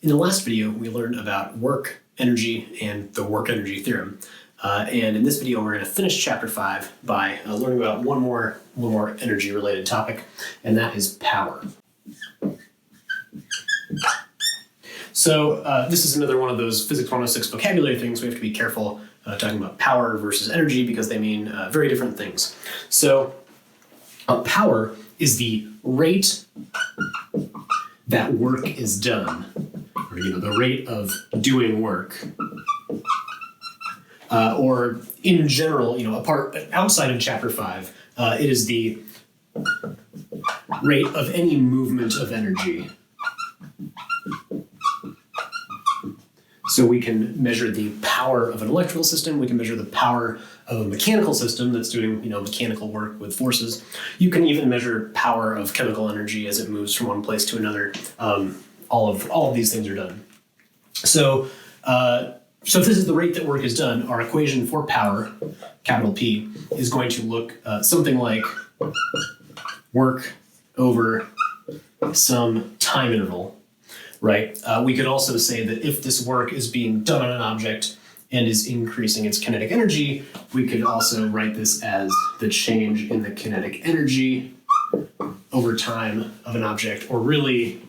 In the last video, we learned about work, energy, and the work-energy theorem. And in this video, we're going to finish chapter 5 by learning about one more energy-related topic, and that is power. So this is another one of those Physics 106 vocabulary things. We have to be careful talking about power versus energy because they mean very different things. So power is the rate that work is done, or the rate of doing work. Or in general, outside of chapter 5, it is the rate of any movement of energy. So we can measure the power of an electrical system, we can measure the power of a mechanical system that's doing, mechanical work with forces. You can even measure power of chemical energy as it moves from one place to another. All of these things are done. So if this is the rate that work is done, our equation for power, capital P, is going to look something like work over some time interval, right? We could also say that if this work is being done on an object and is increasing its kinetic energy, we could also write this as the change in the kinetic energy over time of an object, or really,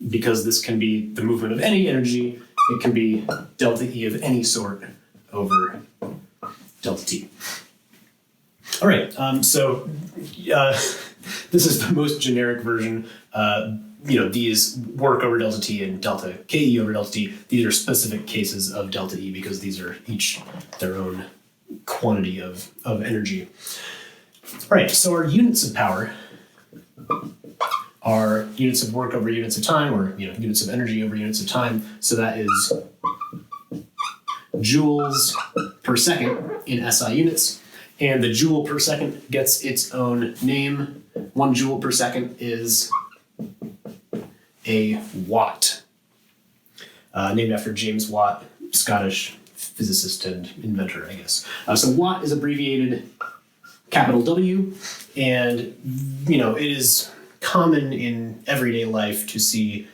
because this can be the movement of any energy, it can be delta E of any sort over delta T. All right, so this is the most generic version. These work over delta T and delta KE over delta T. These are specific cases of delta E because these are each their own quantity of energy. All right, so our units of power are units of work over units of time, or units of energy over units of time. So that is joules per second in SI units. And the joule per second gets its own name. 1 joule per second is a watt, named after James Watt, Scottish physicist and inventor, I guess. So watt is abbreviated capital W, and it is common in everyday life to see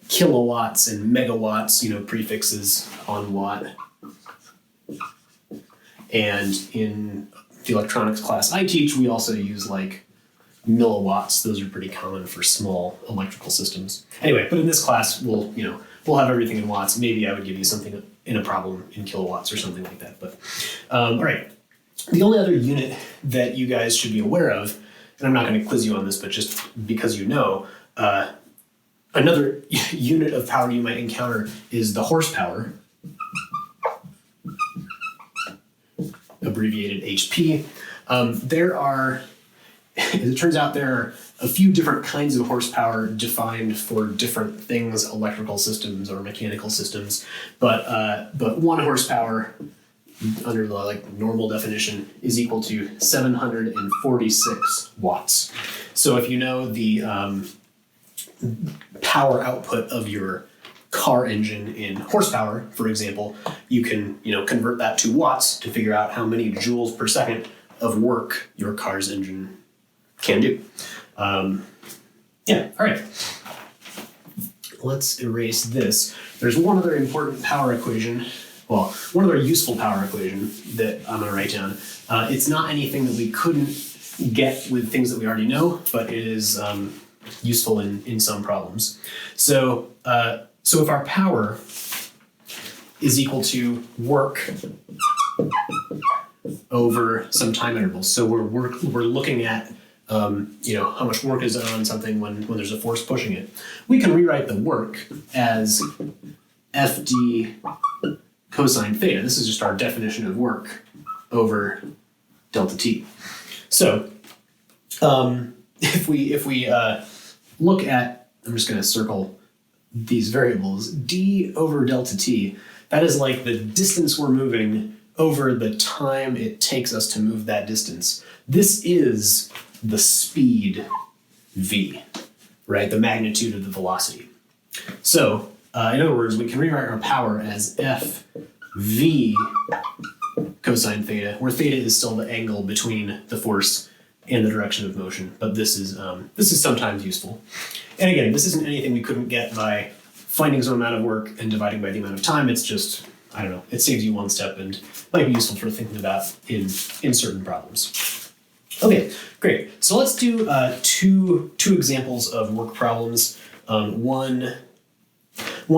kilowatts and megawatts, prefixes on watt. And in the electronics class I teach, we also use milliwatts. Those are pretty common for small electrical systems. Anyway, but in this class, we'll have everything in watts. Maybe I would give you something in a problem in kilowatts or something like that. But all right, the only other unit that you guys should be aware of, and I'm not going to quiz you on this, but just because another unit of power you might encounter is the horsepower, abbreviated HP. As it turns out, there are a few different kinds of horsepower defined for different things, electrical systems or mechanical systems. But 1 horsepower, under the normal definition, is equal to 746 watts. So if you know the power output of your car engine in horsepower, for example, you can convert that to watts to figure out how many joules per second of work your car's engine can do. All right. Let's erase this. There's one other important power equation, one other useful power equation that I'm going to write down. It's not anything that we couldn't get with things that we already know, but it is useful in some problems. So if our power is equal to work over some time interval, so we're looking at how much work is done on something when there's a force pushing it, we can rewrite the work as FD cosine theta. This is just our definition of work over delta T. So if we look at, I'm just going to circle these variables, d over delta T, that is like the distance we're moving over the time it takes us to move that distance. This is the speed v, right? The magnitude of the velocity. So in other words, we can rewrite our power as FV cosine theta, where theta is still the angle between the force and the direction of motion, but this is sometimes useful. And again, this isn't anything we couldn't get by finding some amount of work and dividing by the amount of time. It's just, I don't know, it saves you one step and might be useful for thinking about in certain problems. Okay, great. So let's do two examples of work problems. One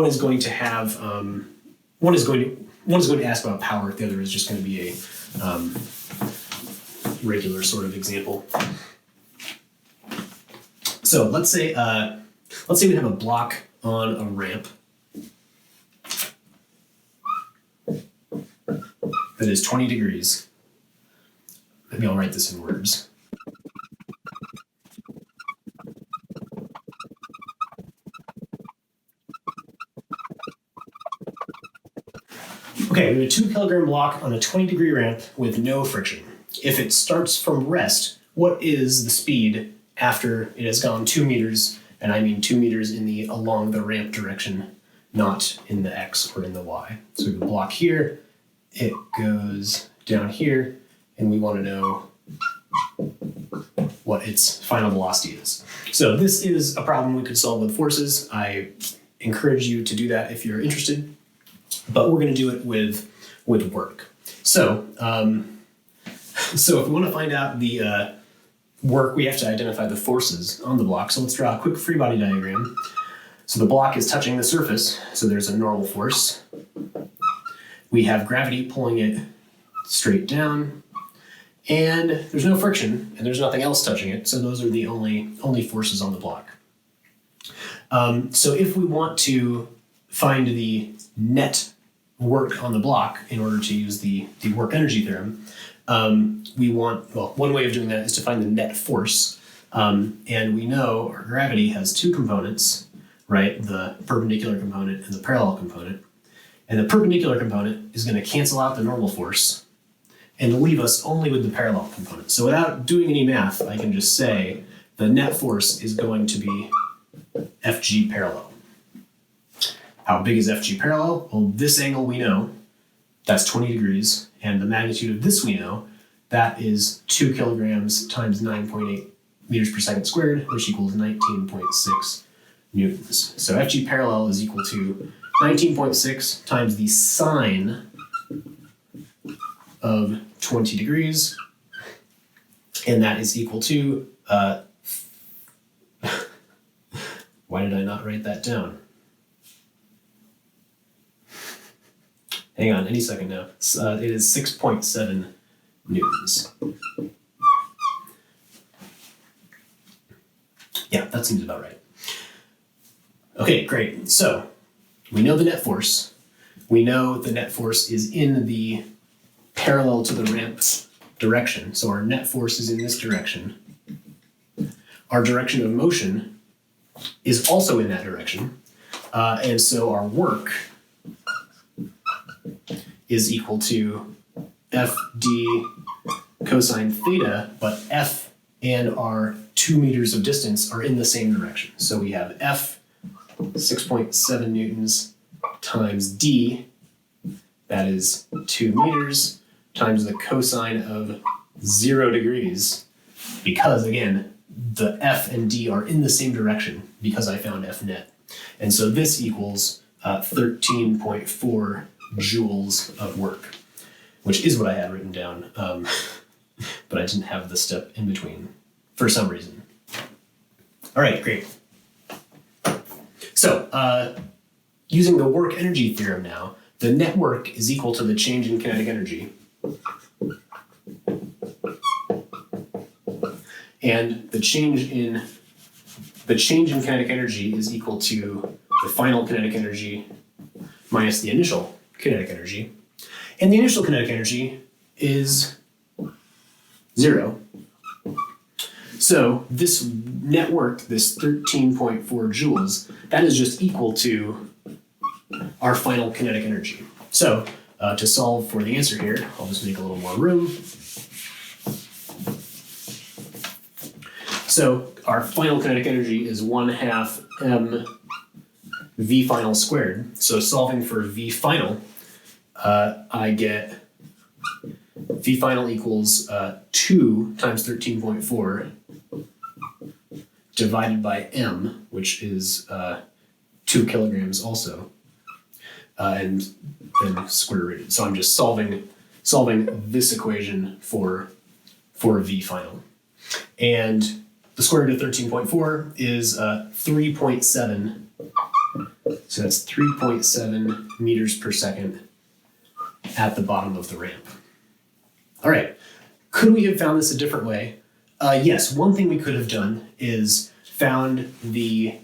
is going to have one is going to ask about power. The other is just going to be a regular sort of example. So let's say we have a block on a ramp that is 20 degrees. Maybe I'll write this in words. Okay, we have a 2 kilogram block on a 20-degree ramp with no friction. If it starts from rest, what is the speed after it has gone 2 meters? And I mean 2 meters in the along the ramp direction, not in the X or in the Y. So we have a block here, it goes down here, and we want to know what its final velocity is. So this is a problem we could solve with forces. I encourage you to do that if you're interested, but we're going to do it with work. So, so if we want to find out the work, we have to identify the forces on the block. So let's draw a quick free body diagram. So the block is touching the surface, so there's a normal force. We have gravity pulling it straight down, and there's no friction, and there's nothing else touching it, so those are the only forces on the block. So if we want to find the net work on the block in order to use the work energy theorem, one way of doing that is to find the net force. And we know our gravity has two components, right? The perpendicular component and the parallel component. And the perpendicular component is going to cancel out the normal force and leave us only with the parallel component. So without doing any math, I can just say the net force is going to be Fg parallel. How big is Fg parallel? Well, this angle we know, that's 20 degrees, and the magnitude of this we know, that is 2 kilograms times 9.8 meters per second squared, which equals 19.6 newtons. So Fg parallel is equal to 19.6 times the sine of 20 degrees, and that is equal to, why did I not write that down? Hang on, any second now. It is 6.7 newtons. Yeah, that seems about right. Okay, great. So we know the net force. We know the net force is in the parallel to the ramp's direction. So our net force is in this direction. Our direction of motion is also in that direction. And so our work is equal to Fd cosine theta, but F and our 2 meters of distance are in the same direction. So we have F 6.7 newtons times D, that is 2 meters, times the cosine of 0 degrees, because again, the F and D are in the same direction because I found F net. And so this equals 13.4 joules of work, which is what I had written down, but I didn't have the step in between for some reason. All right, great. So using the work energy theorem now, the net work is equal to the change in kinetic energy. And the change in kinetic energy is equal to the final kinetic energy minus the initial kinetic energy. And the initial kinetic energy is 0. So this net work, this 13.4 joules, that is just equal to our final kinetic energy. So to solve for the answer here, I'll just make a little more room. So our final kinetic energy is 1/2 m v final squared. So solving for v final, I get v final equals 2 times 13.4 divided by m, which is 2 kilograms also, and then square rooted. So I'm just solving this equation for V final. And the square root of 13.4 is 3.7. So that's 3.7 meters per second at the bottom of the ramp. All right, could we have found this a different way? Yes, one thing we could have done is found the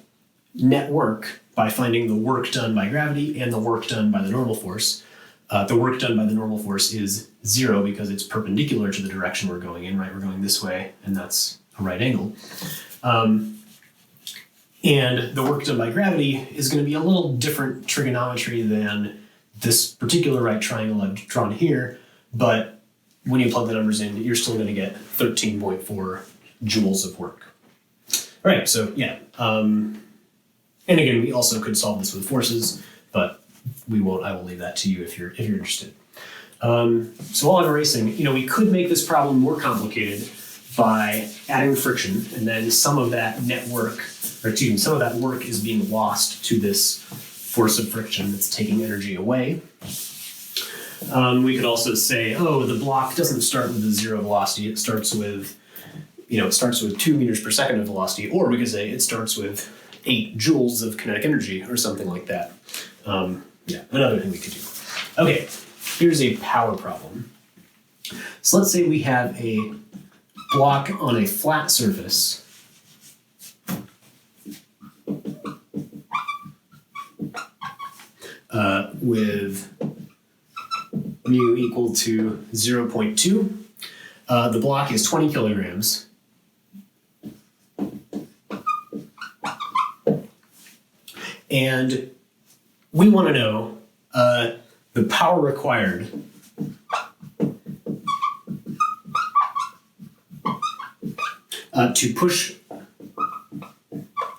net work by finding the work done by gravity and the work done by the normal force. The work done by the normal force is 0 because it's perpendicular to the direction we're going in, right? We're going this way, and that's a right angle. And the work done by gravity is going to be a little different trigonometry than this particular right triangle I've drawn here, but when you plug the numbers in, you're still going to get 13.4 joules of work. All right, so yeah. And again, we also could solve this with forces, but we won't. I will leave that to you if you're interested. So while I'm erasing, we could make this problem more complicated by adding friction, and then some of that some of that work is being lost to this force of friction that's taking energy away. We could also say, oh, the block doesn't start with a 0 velocity. It starts with, 2 meters per second of velocity, or we could say it starts with 8 joules of kinetic energy or something like that. Another thing we could do. Okay, here's a power problem. So let's say we have a block on a flat surface with mu equal to 0.2. The block is 20 kilograms. And we want to know the power required to push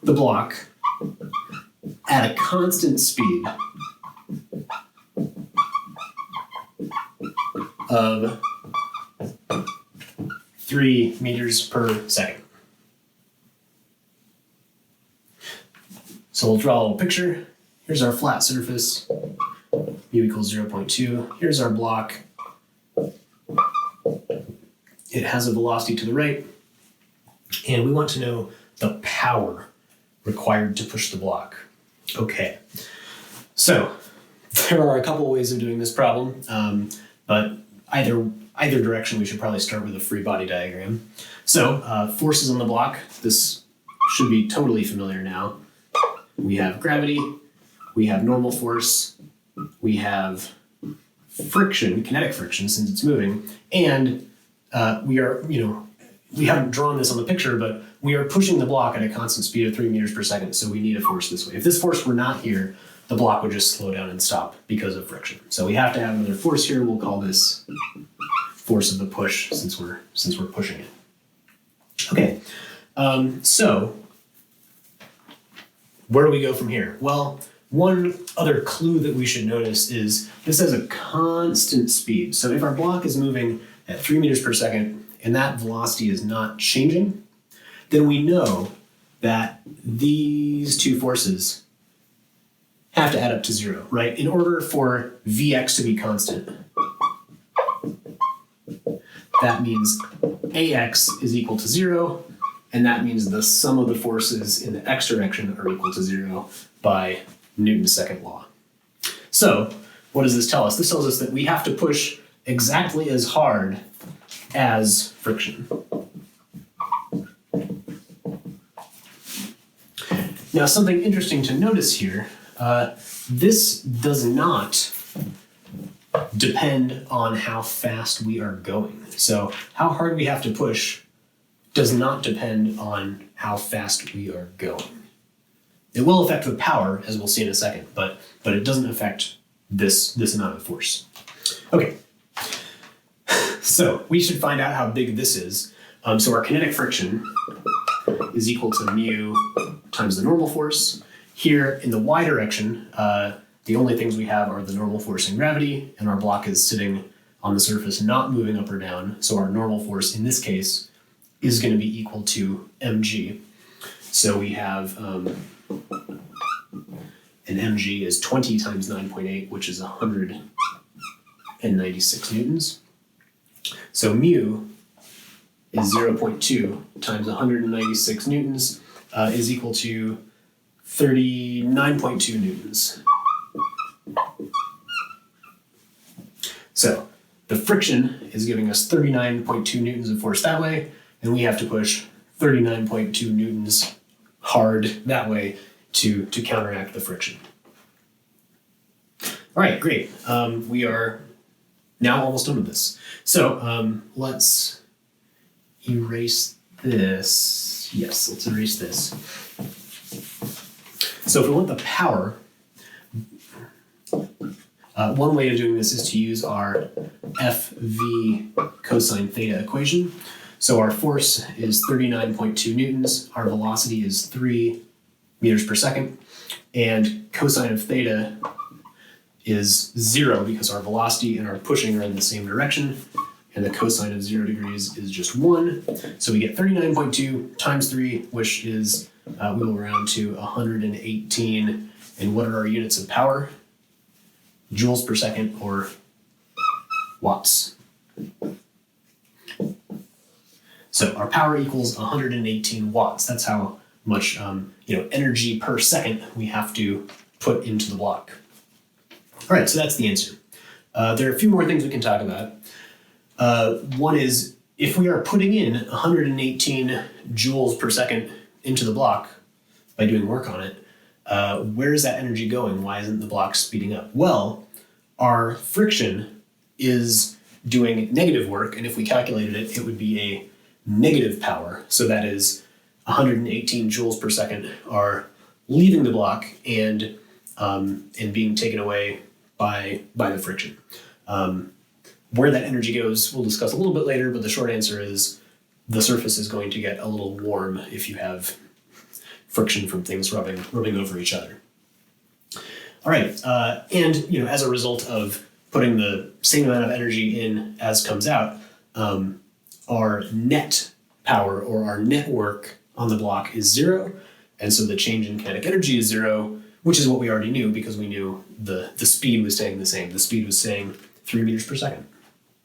the block at a constant speed of 3 meters per second. So we'll draw a little picture. Here's our flat surface, mu equals 0.2. Here's our block. It has a velocity to the right, and we want to know the power required to push the block. Okay, so there are a couple ways of doing this problem, but either direction, we should probably start with a free body diagram. So forces on the block, this should be totally familiar now. We have gravity, we have normal force, we have friction, kinetic friction since it's moving, and we haven't drawn this on the picture, but we are pushing the block at a constant speed of 3 meters per second, so we need a force this way. If this force were not here, the block would just slow down and stop because of friction. So we have to have another force here. We'll call this force of the push since we're pushing it. Okay, so where do we go from here? Well, one other clue that we should notice is this has a constant speed. So if our block is moving at 3 meters per second and that velocity is not changing, then we know that these two forces have to add up to 0, right? In order for Vx to be constant, that means Ax is equal to 0, and that means the sum of the forces in the x direction are equal to 0 by Newton's second law. So what does this tell us? This tells us that we have to push exactly as hard as friction. Now, something interesting to notice here, this does not depend on how fast we are going. So how hard we have to push does not depend on how fast we are going. It will affect the power, as we'll see in a second, but it doesn't affect this amount of force. Okay, so we should find out how big this is. So our kinetic friction is equal to mu times the normal force. Here in the y direction, the only things we have are the normal force and gravity, and our block is sitting on the surface, not moving up or down. So our normal force in this case is going to be equal to mg. So we have and mg is 20 times 9.8, which is 196 newtons. So mu is 0.2 times 196 newtons is equal to 39.2 newtons. So the friction is giving us 39.2 newtons of force that way, and we have to push 39.2 newtons hard that way to counteract the friction. All right, great. We are now almost done with this. So let's erase this. Yes, let's erase this. So if we want the power, one way of doing this is to use our FV cosine theta equation. So our force is 39.2 newtons, our velocity is 3 meters per second, and cosine of theta is 0 because our velocity and our pushing are in the same direction, and the cosine of 0 degrees is just 1. So we get 39.2 times 3, which is, we will round to 118. And what are our units of power? Joules per second, or watts. So our power equals 118 watts. That's how much energy per second we have to put into the block. All right, so that's the answer. There are a few more things we can talk about. One is, if we are putting in 118 joules per second into the block by doing work on it, where is that energy going? Why isn't the block speeding up? Well, our friction is doing negative work, and if we calculated it, it would be a negative power. So that is 118 joules per second are leaving the block and being taken away by the friction. Where that energy goes, we'll discuss a little bit later, but the short answer is the surface is going to get a little warm if you have friction from things rubbing over each other. All right, and as a result of putting the same amount of energy in as comes out, our net power, or our net work on the block, is 0, and so the change in kinetic energy is 0, which is what we already knew because we knew the speed was staying the same. The speed was staying 3 meters per second.